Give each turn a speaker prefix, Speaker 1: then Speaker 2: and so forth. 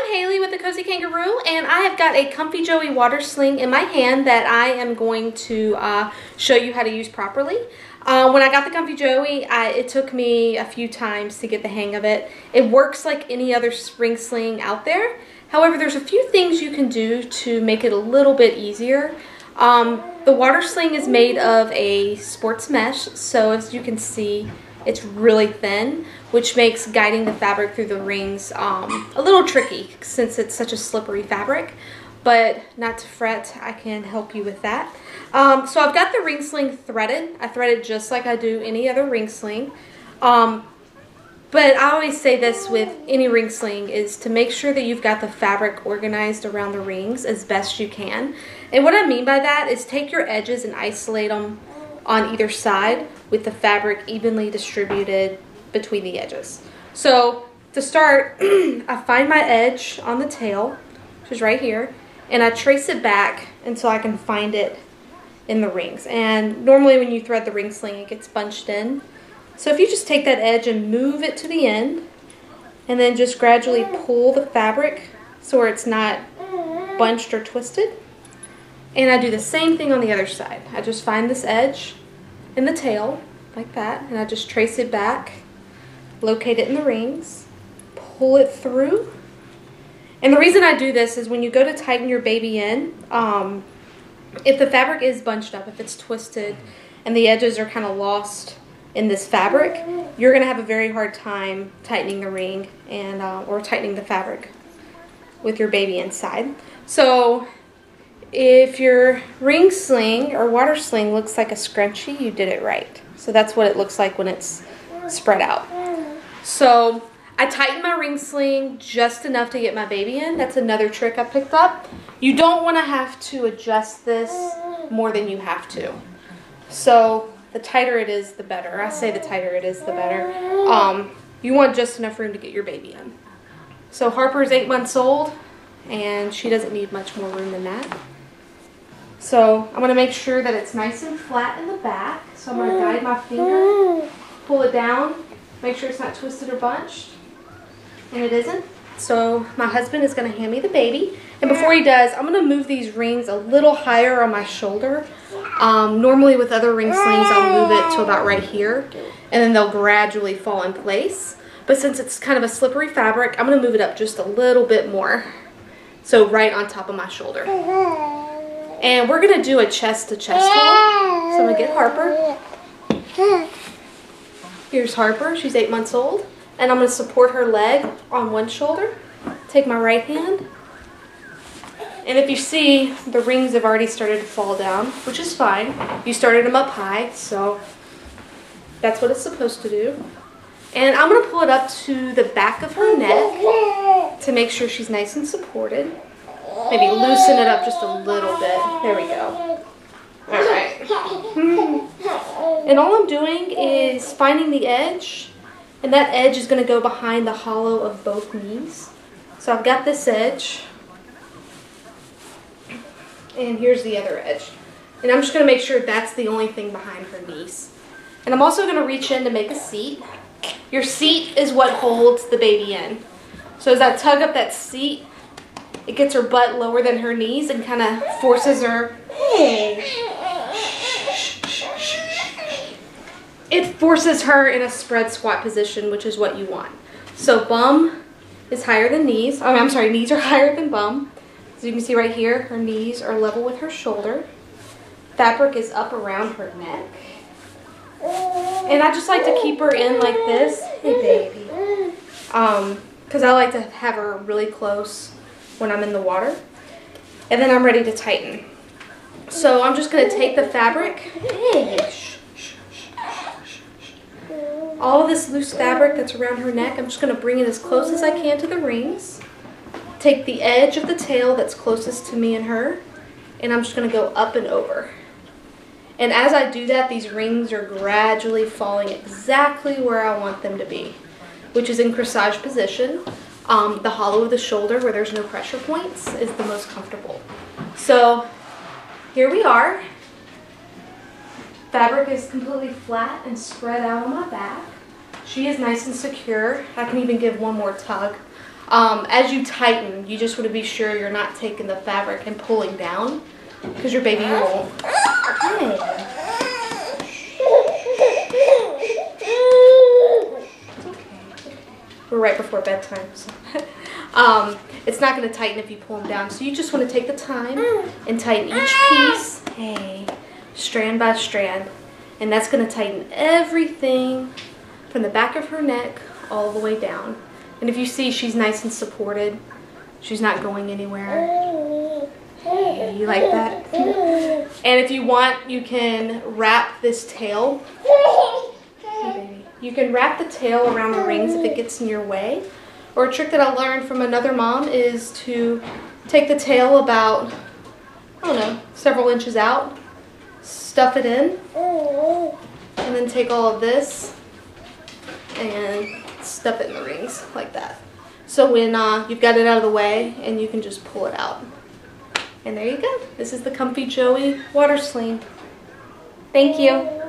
Speaker 1: I'm Haley with the Cozy Kangaroo, and I have got a Comfy Joey Water Sling in my hand that I am going to show you how to use properly. When I got the Comfy Joey, it took me a few times to get the hang of it. It works like any other spring sling out there. However, there's a few things you can do to make it a little bit easier. The water sling is made of a sports mesh, so as you can see, it's really thin, which makes guiding the fabric through the rings a little tricky since it's such a slippery fabric, but not to fret, I can help you with that. So I've got the ring sling threaded. I thread it just like I do any other ring sling. But I always say this with any ring sling is to make sure that you've got the fabric organized around the rings as best you can. And what I mean by that is take your edges and isolate them on either side with the fabric evenly distributed between the edges. So to start, I find my edge on the tail, which is right here, and I trace it back until I can find it in the rings. And normally when you thread the ring sling, it gets bunched in. So if you just take that edge and move it to the end, and then just gradually pull the fabric so where it's not bunched or twisted. And I do the same thing on the other side. I just find this edge in the tail, like that, and I just trace it back, locate it in the rings, pull it through. And the reason I do this is when you go to tighten your baby in, if the fabric is bunched up, if it's twisted, and the edges are kind of lost in this fabric, you're going to have a very hard time tightening the ring and or tightening the fabric with your baby inside. So if your ring sling or water sling looks like a scrunchie, you did it right. So that's what it looks like when it's spread out. So I tighten my ring sling just enough to get my baby in. That's another trick I picked up. You don't want to have to adjust this more than you have to. So the tighter it is, the better. I say the tighter it is, the better. You want just enough room to get your baby in. So Harper's 8 months old, and she doesn't need much more room than that. So I'm going to make sure that it's nice and flat in the back. So I'm going to guide my finger, pull it down, make sure it's not twisted or bunched. And it isn't. So my husband is going to hand me the baby. And before he does, I'm going to move these rings a little higher on my shoulder. Normally with other ring slings, I'll move it to about right here, and then they'll gradually fall in place. But since it's kind of a slippery fabric, I'm going to move it up just a little bit more. So right on top of my shoulder. And we're going to do a chest-to-chest hold. So I'm going to get Harper. Here's Harper. She's 8 months old. And I'm going to support her leg on one shoulder. Take my right hand. And if you see, the rings have already started to fall down, which is fine. You started them up high, so that's what it's supposed to do. And I'm going to pull it up to the back of her neck to make sure she's nice and supported. Maybe loosen it up just a little bit. There we go. Alright. And all I'm doing is finding the edge, and that edge is going to go behind the hollow of both knees. So I've got this edge. And here's the other edge. And I'm just going to make sure that's the only thing behind her knees. And I'm also going to reach in to make a seat. Your seat is what holds the baby in. So as I tug up that seat, it gets her butt lower than her knees and kind of forces her. It forces her in a spread squat position, which is what you want. So bum is higher than knees. I'm sorry, knees are higher than bum. As you can see right here, her knees are level with her shoulder. Fabric is up around her neck. And I just like to keep her in like this. Hey, baby. Because I like to have her really close when I'm in the water. And then I'm ready to tighten. So I'm just going to take the fabric. All of this loose fabric that's around her neck, I'm just going to bring it as close as I can to the rings. Take the edge of the tail that's closest to me and her, and I'm just going to go up and over. And as I do that, these rings are gradually falling exactly where I want them to be, which is in corsage position. The hollow of the shoulder where there's no pressure points is the most comfortable. So here we are. Fabric is completely flat and spread out on my back. She is nice and secure. I can even give one more tug. as you tighten, you just want to be sure you're not taking the fabric and pulling down, because your baby won't. Hey. It's okay. We're right before bedtime, so. It's not going to tighten if you pull them down. So you just want to take the time and tighten each piece, hey, strand by strand. And that's going to tighten everything from the back of her neck all the way down. And if you see, she's nice and supported. She's not going anywhere. Hey, you like that? And if you want, you can wrap this tail. Hey, baby. You can wrap the tail around the rings if it gets in your way. Or a trick that I learned from another mom is to take the tail about, I don't know, several inches out, stuff it in, and then take all of this and stuff it in the rings like that. So when you've got it out of the way, and you can just pull it out. And there you go. This is the Comfy Joey Water Sling. Thank you.